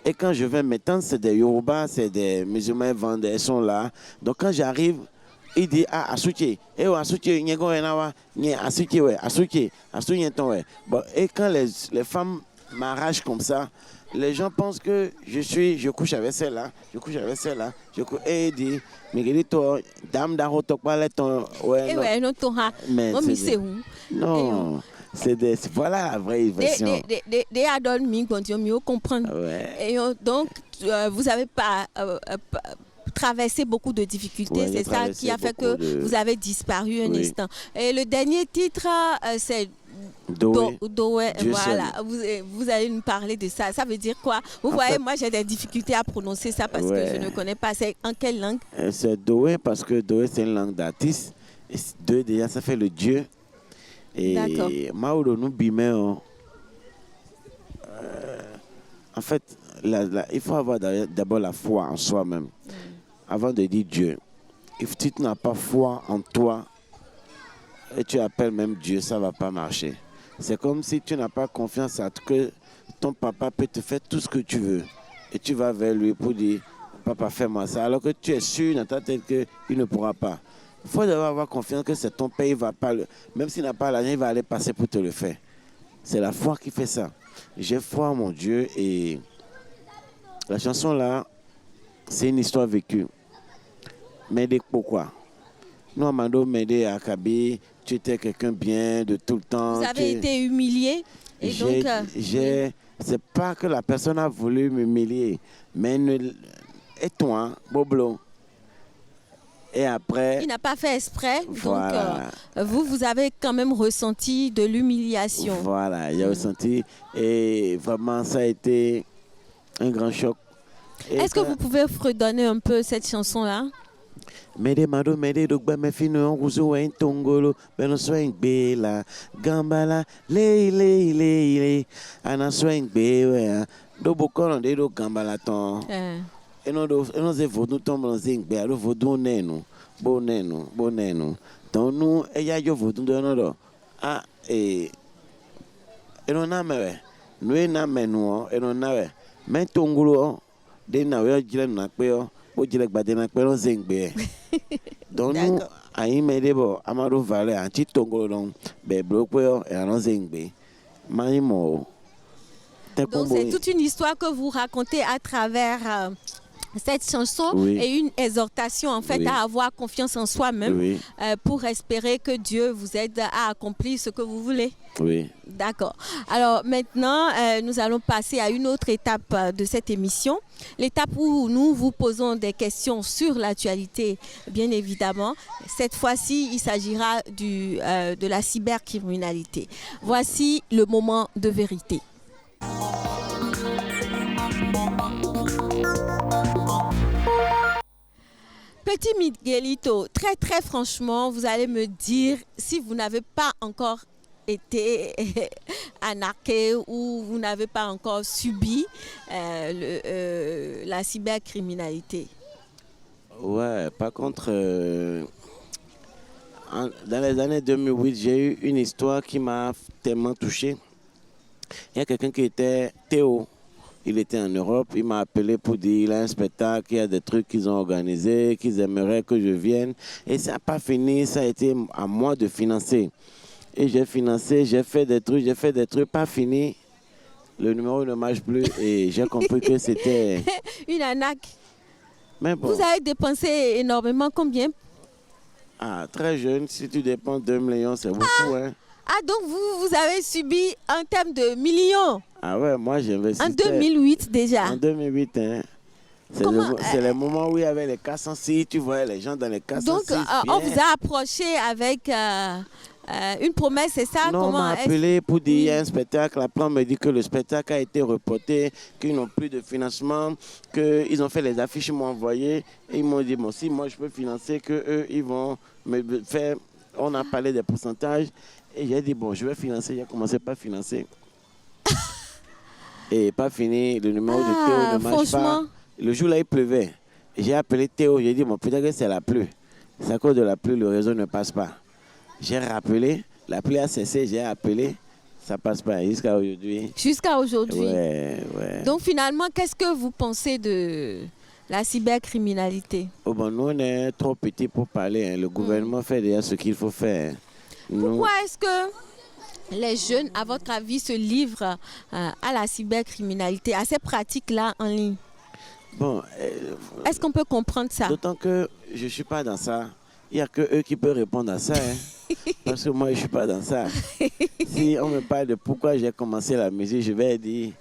Et quand je vais, mes tantes, c'est des Yoruba, c'est des musulmans, ils vendent, elles sont là. Donc quand j'arrive, il dit Asuche. Bon, et quand les femmes m'arrachent comme ça, les gens pensent que je couche avec celle-là, et il dit Miguelito, dame d'Aro Tokpa, non. Voilà la vraie version. Des adultes mieux comprendre. Et donc, vous n'avez pas traversé beaucoup de difficultés. C'est ça qui a fait que vous avez disparu un instant. Et le dernier titre, c'est Doé. Voilà. Vous allez nous parler de ça. Ça veut dire quoi? Vous voyez, moi, j'ai des difficultés à prononcer ça parce que je ne connais pas. C'est en quelle langue? C'est Doé parce que Doé, c'est une langue d'artiste. Et Doé, déjà, ça fait le Dieu. Et Mauro nous bimé. En fait, il faut avoir d'abord la foi en soi-même. Avant de dire Dieu. Si tu n'as pas foi en toi et tu appelles même Dieu, ça ne va pas marcher. C'est comme si tu n'as pas confiance à que ton papa peut te faire tout ce que tu veux. Et tu vas vers lui pour dire, papa, fais-moi ça. Alors que tu es sûr dans ta tête qu'il ne pourra pas. Il faut d'abord avoir confiance que c'est ton père, il va pas même s'il n'a pas l'argent, il va aller passer pour te le faire. C'est la foi qui fait ça. J'ai foi en mon Dieu et la chanson là, c'est une histoire vécue. Mais pourquoi? Nous, Amando, m'aider à Kaby, tu étais quelqu'un bien de tout le temps. Vous avez été humilié et donc... C'est pas que la personne a voulu m'humilier, mais et toi, Boblo. Et après... Il n'a pas fait exprès, voilà. Donc vous avez quand même ressenti de l'humiliation. Voilà, j'ai ressenti et vraiment ça a été un grand choc. Est-ce que vous pouvez redonner un peu cette chanson-là? Mede mado mede dogba me fino onguzo wa intongolo beno swing bela gambala le ana swing be do bokono de do gambala ton eno ze vodu ton bronzing be alo vodu nenu bonenu donc nous eya yo vodu do no do eno na mewe no na menu eno na we mentongolo de na we jile na pe o donc nous à Imedebo Amado Valley un petit tongo donc donc c'est toute une histoire que vous racontez à travers Cette chanson est une exhortation en fait à avoir confiance en soi-même pour espérer que Dieu vous aide à accomplir ce que vous voulez. Oui. D'accord. Alors maintenant, nous allons passer à une autre étape de cette émission. L'étape où nous vous posons des questions sur l'actualité, bien évidemment. Cette fois-ci, il s'agira de la cybercriminalité. Voici le moment de vérité. Petit Miguelito, très très franchement, vous allez me dire si vous n'avez pas encore été anarqué ou vous n'avez pas encore subi la cybercriminalité. Ouais, par contre, dans les années 2008, j'ai eu une histoire qui m'a tellement touché. Il y a quelqu'un qui était Théo. Il était en Europe, il m'a appelé pour dire il a un spectacle, il y a des trucs qu'ils ont organisés, qu'ils aimeraient que je vienne. Et ça n'a pas fini, ça a été à moi de financer. Et j'ai financé, j'ai fait des trucs, pas fini. Le numéro ne marche plus et j'ai compris que c'était... Une arnaque. Mais bon. Vous avez dépensé énormément, combien? Ah, très jeune, si tu dépenses 2 millions, c'est beaucoup, hein. Ah, donc vous avez subi en termes de millions? Ah ouais, moi j'ai investi. En 2008 déjà? En 2008, hein. C'est le moment où il y avait les 406, tu voyais les gens dans les 406. Donc, on vous a approché avec une promesse, c'est ça? Non, on m'a appelé pour dire il y a un spectacle. Après, on me dit que le spectacle a été reporté, qu'ils n'ont plus de financement, qu'ils ont fait les affiches, ils m'ont envoyé. Et ils m'ont dit, bon, si moi je peux financer, qu'eux, ils vont me faire. On a parlé des pourcentages. Et j'ai dit, bon, je vais financer. J'ai commencé par financer. Et pas fini, le numéro de Théo ne marche pas. Le jour-là, il pleuvait. J'ai appelé Théo, j'ai dit, bon, peut-être que c'est la pluie. C'est à cause de la pluie, le réseau ne passe pas. J'ai rappelé, la pluie a cessé, j'ai appelé, ça ne passe pas jusqu'à aujourd'hui. Jusqu'à aujourd'hui. Ouais. Donc finalement, qu'est-ce que vous pensez de la cybercriminalité? Oh bon, nous, on est trop petits pour parler. Hein. Le gouvernement fait déjà ce qu'il faut faire. Pourquoi est-ce que les jeunes, à votre avis, se livrent à la cybercriminalité, à ces pratiques-là en ligne? Bon, est-ce qu'on peut comprendre ça? D'autant que je ne suis pas dans ça. Il n'y a que eux qui peuvent répondre à ça. Hein. Parce que moi, je ne suis pas dans ça. Si on me parle de pourquoi j'ai commencé la musique, je vais dire,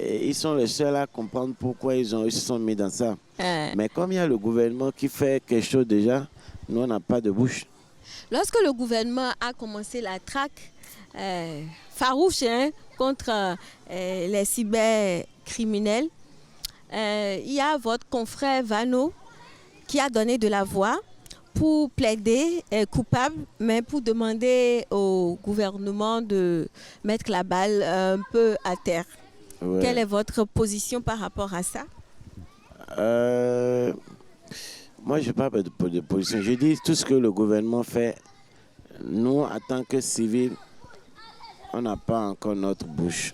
ils sont les seuls à comprendre pourquoi ils se sont mis dans ça. Mais comme il y a le gouvernement qui fait quelque chose déjà, nous, on n'a pas de bouche. Lorsque le gouvernement a commencé la traque farouche contre les cybercriminels, il y a votre confrère Vano qui a donné de la voix pour plaider coupable, mais pour demander au gouvernement de mettre la balle un peu à terre. Ouais. Quelle est votre position par rapport à ça? Moi, je n'ai pas de position. Je dis tout ce que le gouvernement fait. Nous, en tant que civils, on n'a pas encore notre bouche.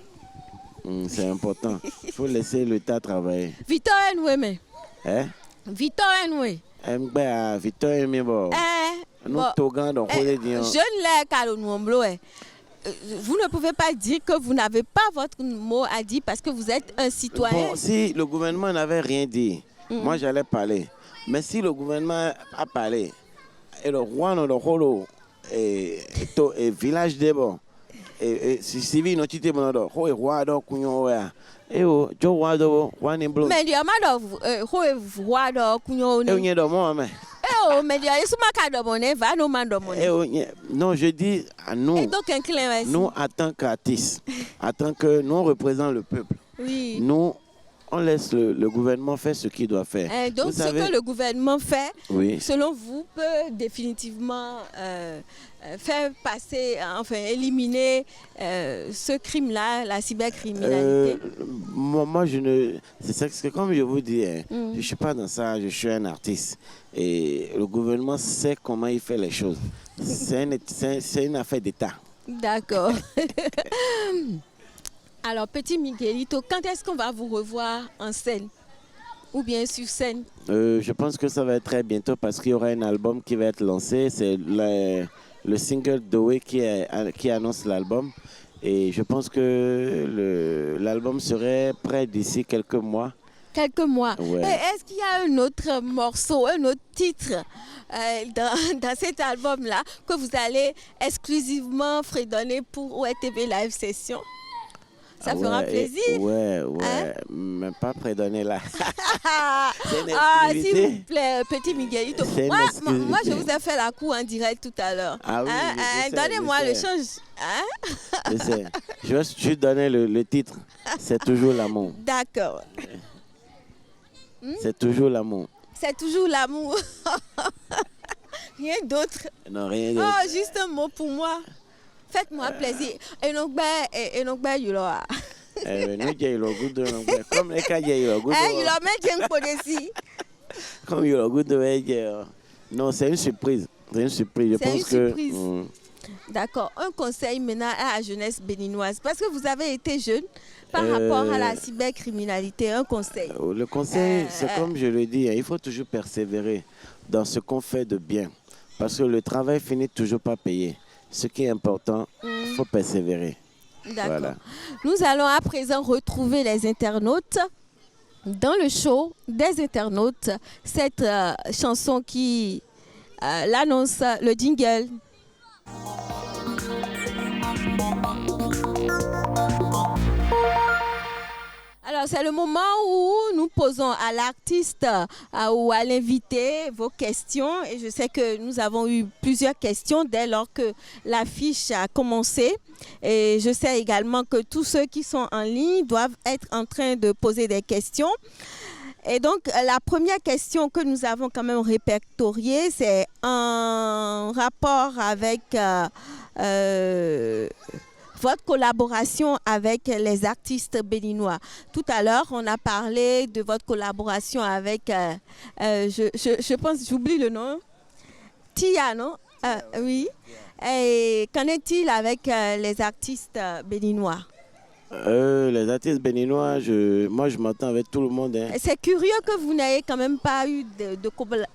C'est important. Il faut laisser l'État travailler. Victor Enoué. Hein? Victor Enoué. Victor Enoué. Nous, Togan, donc, je ne l'ai qu'à vous ne pouvez pas dire que vous n'avez pas votre mot à dire parce que vous êtes un citoyen. Bon, si le gouvernement n'avait rien dit, moi, j'allais parler. Mais si le gouvernement a parlé, et le roi, le rôle, et village d'Ebo, et si civil, non, tu t'es bon, et roi, donc, et oh, Joe Wado, one in blue. Mais il y a mal de roi, donc, non, je dis à nous, nous en tant qu'artistes, en tant que nous représentons le peuple, oui. Nous, on laisse le gouvernement faire ce qu'il doit faire. Donc, ce que le gouvernement fait, oui. Selon vous, peut définitivement faire passer, enfin, éliminer ce crime-là, la cybercriminalité? Moi, c'est comme je vous dis, je ne suis pas dans ça, je suis un artiste. Et le gouvernement sait comment il fait les choses. C'est une affaire d'État. D'accord. Alors, petit Miguelito, quand est-ce qu'on va vous revoir en scène ou bien sur scène? Je pense que ça va être très bientôt parce qu'il y aura un album qui va être lancé. C'est le single Doé qui annonce l'album. Et je pense que l'album serait prêt d'ici quelques mois. Quelques mois. Ouais. Et est-ce qu'il y a un autre morceau, un autre titre dans cet album-là que vous allez exclusivement fredonner pour ORTV Live Session? Ça fera plaisir. Ouais, Hein? mais pas prédonner là. C'est une s'il exclusivité. vous plaît, petit Miguelito. C'est une exclusivité. Moi, je vous ai fait la cour en direct tout à l'heure. Ah oui, je sais, Donnez-moi je le sais. change. Hein? Je sais. Je vais juste donner le titre. C'est toujours l'amour. D'accord. C'est toujours l'amour. C'est toujours l'amour. Rien d'autre. Non, rien d'autre. Oh, juste un mot pour moi. Faites-moi plaisir. Et donc, you know. Nous, j'ai le goût de l'anglais. Comme les cas, j'ai le goût You de know, mais tiens, pour ici. Comme il y a le goût de non, c'est une surprise. C'est une surprise. Je C'est pense une que. surprise. D'accord. Un conseil maintenant à la jeunesse béninoise. Parce que vous avez été jeune par rapport à la cybercriminalité. Un conseil. Le conseil, c'est comme je le dis, il faut toujours persévérer dans ce qu'on fait de bien. Parce que le travail finit toujours par payer. Ce qui est important, il faut persévérer. D'accord. Voilà. Nous allons à présent retrouver les internautes dans le show des internautes. Cette chanson qui l'annonce, le jingle. Alors, c'est le moment où nous posons à l'artiste ou à l'invité vos questions. Et je sais que nous avons eu plusieurs questions dès lors que l'affiche a commencé. Et je sais également que tous ceux qui sont en ligne doivent être en train de poser des questions. Et donc, la première question que nous avons quand même répertoriée, c'est en rapport avec votre collaboration avec les artistes béninois. Tout à l'heure, on a parlé de votre collaboration avec, je pense, j'oublie le nom, Tia, non? Oui. Et qu'en est-il avec les artistes béninois? Les artistes béninois, moi je m'entends avec tout le monde. Hein. C'est curieux que vous n'ayez quand même pas eu de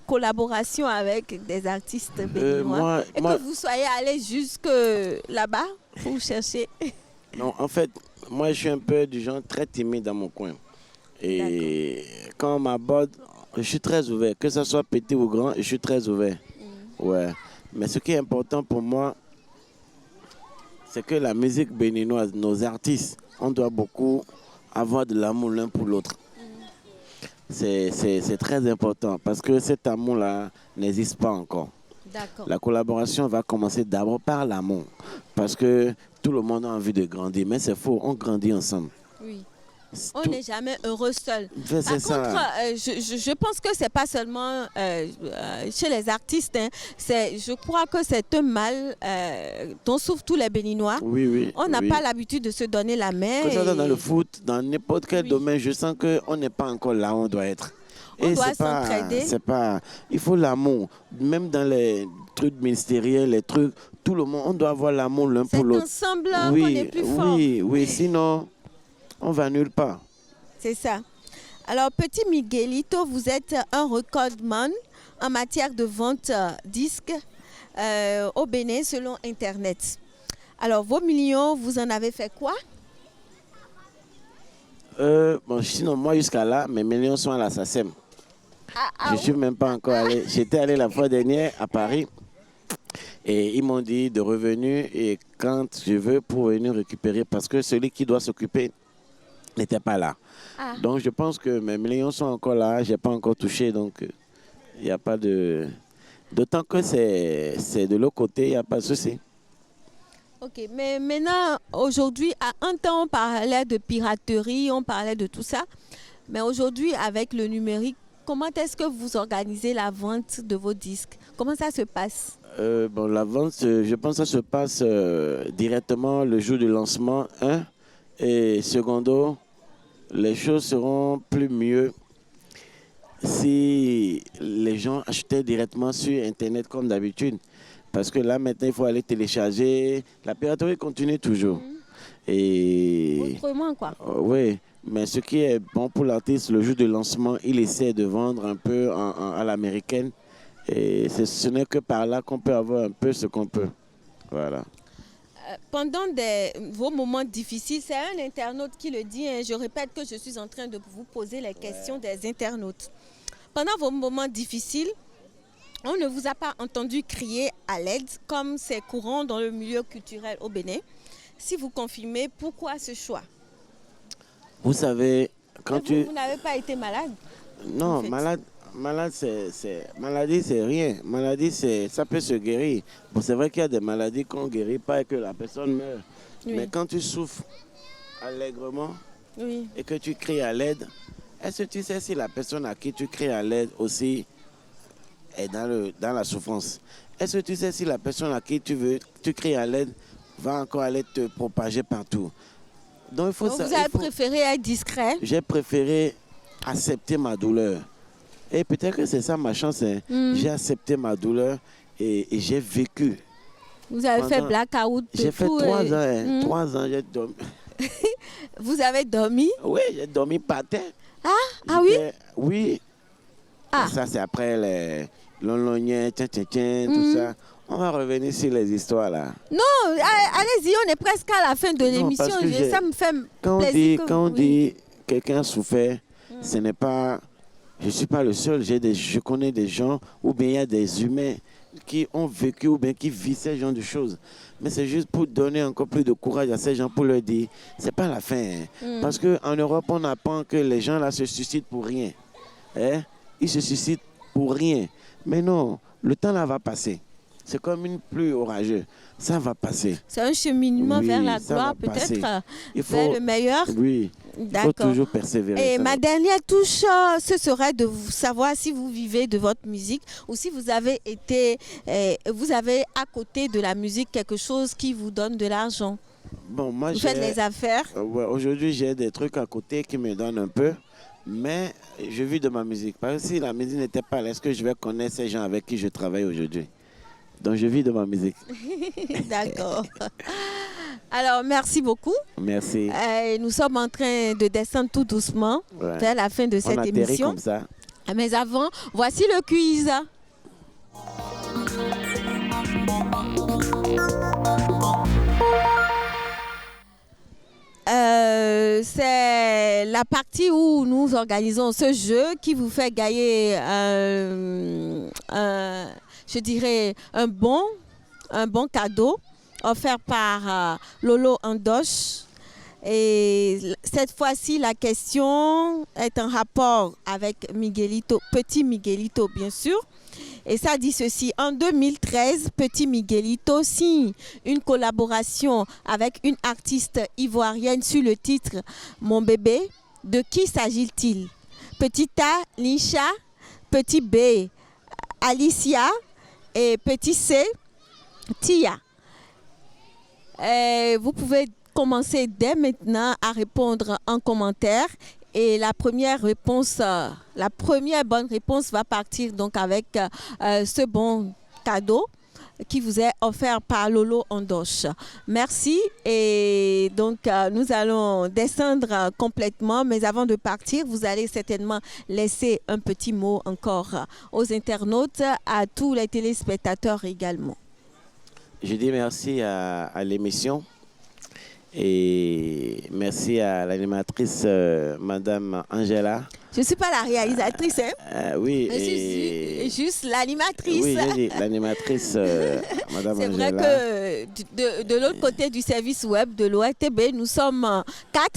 collaboration avec des artistes béninois que vous soyez allé jusque là-bas pour chercher. Non, en fait, moi je suis un peu du genre très timide dans mon coin. Et quand on m'aborde, je suis très ouvert. Que ce soit petit ou grand, je suis très ouvert. Ouais. Mais ce qui est important pour moi, c'est que la musique béninoise, nos artistes, on doit beaucoup avoir de l'amour l'un pour l'autre. C'est très important parce que cet amour-là n'existe pas encore. La collaboration va commencer d'abord par l'amour parce que tout le monde a envie de grandir, mais c'est faux, on grandit ensemble. Oui. On n'est jamais heureux seul. Par contre, je pense que ce n'est pas seulement chez les artistes. Hein. Je crois que c'est un mal dont souffrent tous les Béninois. Oui, on n'a pas l'habitude de se donner la main. Que ça soit dans le foot, dans n'importe quel domaine, je sens qu'on n'est pas encore là où on doit être. On doit s'entraider. Il faut l'amour. Même dans les trucs ministériels, les trucs, tout le monde, on doit avoir l'amour l'un pour l'autre. C'est ensemble qu'on est plus fort. Oui, sinon... on va nulle part. C'est ça. Alors, petit Miguelito, vous êtes un recordman en matière de vente disques au Bénin selon Internet. Alors, vos millions, vous en avez fait quoi? Sinon, moi, jusqu'à là, mes millions sont à la SACEM. Je ne suis même pas encore allé. J'étais allé la fois dernière à Paris. Et ils m'ont dit de revenir et quand je veux pour venir récupérer, parce que celui qui doit s'occuper n'était pas là. Donc je pense que mes millions sont encore là, je n'ai pas encore touché, donc il n'y a pas de... D'autant que c'est de l'autre côté, il n'y a pas de souci. Ok, mais maintenant, aujourd'hui, à un temps, on parlait de piraterie, on parlait de tout ça. Mais aujourd'hui, avec le numérique, comment est-ce que vous organisez la vente de vos disques? Comment ça se passe? La vente, je pense que ça se passe directement le jour du lancement, et secondo, les choses seront plus mieux si les gens achetaient directement sur Internet comme d'habitude. Parce que là, maintenant, il faut aller télécharger. La piraterie continue toujours. Et autrement, quoi. Oui, mais ce qui est bon pour l'artiste, le jour de lancement, il essaie de vendre un peu à l'américaine. Et ce n'est que par là qu'on peut avoir un peu ce qu'on peut. Voilà. pendant vos moments difficiles, c'est un internaute qui le dit, hein, je répète que je suis en train de vous poser les questions des internautes. Pendant vos moments difficiles, on ne vous a pas entendu crier à l'aide comme c'est courant dans le milieu culturel au Bénin. Si vous confirmez, pourquoi ce choix? Vous savez, vous n'avez pas été malade? Non, en fait. Maladie, c'est rien. Maladie, ça peut se guérir. Bon, c'est vrai qu'il y a des maladies qu'on ne guérit pas et que la personne meurt. Oui. Mais quand tu souffres allègrement et que tu cries à l'aide, est-ce que tu sais si la personne à qui tu cries à l'aide aussi est dans la souffrance? Est-ce que tu sais si la personne à qui tu cries à l'aide va encore aller te propager partout? Donc, vous avez préféré être discret? J'ai préféré accepter ma douleur. Et peut-être que c'est ça ma chance. Hein. J'ai accepté ma douleur et j'ai vécu. Vous avez fait blackout? J'ai fait 3 ans. Hein. 3 ans, j'ai dormi. Vous avez dormi? Oui, j'ai dormi par terre. Ah oui? Oui. Ah. Ça, c'est après les lonlognets, tout ça. On va revenir sur les histoires là. Non, allez-y, on est presque à la fin de l'émission. Ça me fait plaisir. Quand on dit quelqu'un a souffert, ce n'est pas... Je ne suis pas le seul. Je connais des gens, ou bien il y a des humains qui ont vécu, ou bien qui vivent ce genre de choses. Mais c'est juste pour donner encore plus de courage à ces gens, pour leur dire, c'est pas la fin. Hein. Parce qu'en Europe, on apprend que les gens là se suicident pour rien. Hein? Ils se suicident pour rien. Mais non, le temps là va passer. C'est comme une pluie orageuse. Ça va passer. C'est un cheminement vers la gloire, peut-être vers le meilleur. Oui, il faut toujours persévérer. Et ma dernière touche, ce serait de savoir si vous vivez de votre musique ou si vous avez à côté de la musique quelque chose qui vous donne de l'argent. Bon, moi, vous faites les affaires. Ouais, aujourd'hui, j'ai des trucs à côté qui me donnent un peu. Mais je vis de ma musique. Parce que si la musique n'était pas là, est-ce que je vais connaître ces gens avec qui je travaille aujourd'hui? Donc, je vis de ma musique. D'accord. Alors, merci beaucoup. Merci. Nous sommes en train de descendre tout doucement vers la fin de cette émission. Comme ça. Mais avant, voici le quiz. C'est la partie où nous organisons ce jeu qui vous fait gagner je dirais un bon cadeau offert par Lolo Andoche. Et cette fois-ci, la question est en rapport avec Miguelito, Petit Miguelito bien sûr. Et ça dit ceci: en 2013, Petit Miguelito signe une collaboration avec une artiste ivoirienne sur le titre Mon bébé. De qui s'agit-il? Petit A, Lisha, petit B, Alicia et petit C, Tia. Vous pouvez commencer dès maintenant à répondre en commentaire. Et la première bonne réponse va partir donc avec ce bon cadeau qui vous est offert par Lolo Andoche. Merci. Et donc, nous allons descendre complètement. Mais avant de partir, vous allez certainement laisser un petit mot encore aux internautes, à tous les téléspectateurs également. Je dis merci à l'émission. Et merci à l'animatrice Madame Angela. Je ne suis pas la réalisatrice, hein? Oui. Je suis juste l'animatrice. Oui, j'ai dit l'animatrice Madame Angela. C'est vrai que de l'autre côté du service web de l'ORTB, nous sommes 4.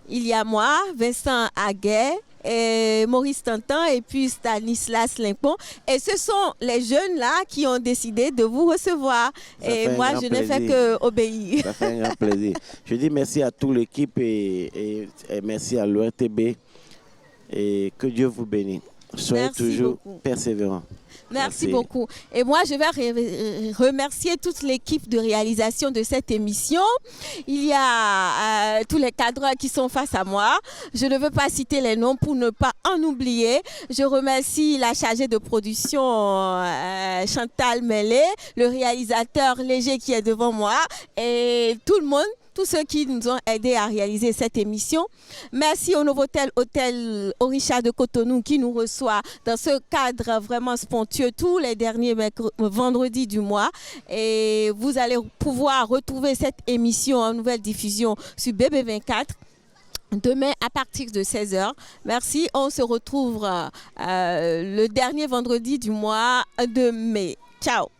Il y a moi, Vincent Aguet, et Maurice Tantan et puis Stanislas Limpon. Et ce sont les jeunes là qui ont décidé de vous recevoir. Et moi, je n'ai fait qu'obéir. Ça fait un grand plaisir. Je dis merci à toute l'équipe et merci à l'ORTB. Et que Dieu vous bénisse. Soyez toujours persévérants. Merci beaucoup. Et moi, je vais remercier toute l'équipe de réalisation de cette émission. Il y a tous les cadres qui sont face à moi. Je ne veux pas citer les noms pour ne pas en oublier. Je remercie la chargée de production Chantal Mellet, le réalisateur Léger qui est devant moi et tout le monde tous ceux qui nous ont aidés à réaliser cette émission. Merci au Novotel Hôtel Orisha de Cotonou qui nous reçoit dans ce cadre vraiment spontané tous les derniers vendredis du mois. Et vous allez pouvoir retrouver cette émission en nouvelle diffusion sur BB24. Demain à partir de 16h. Merci. On se retrouve le dernier vendredi du mois de mai. Ciao.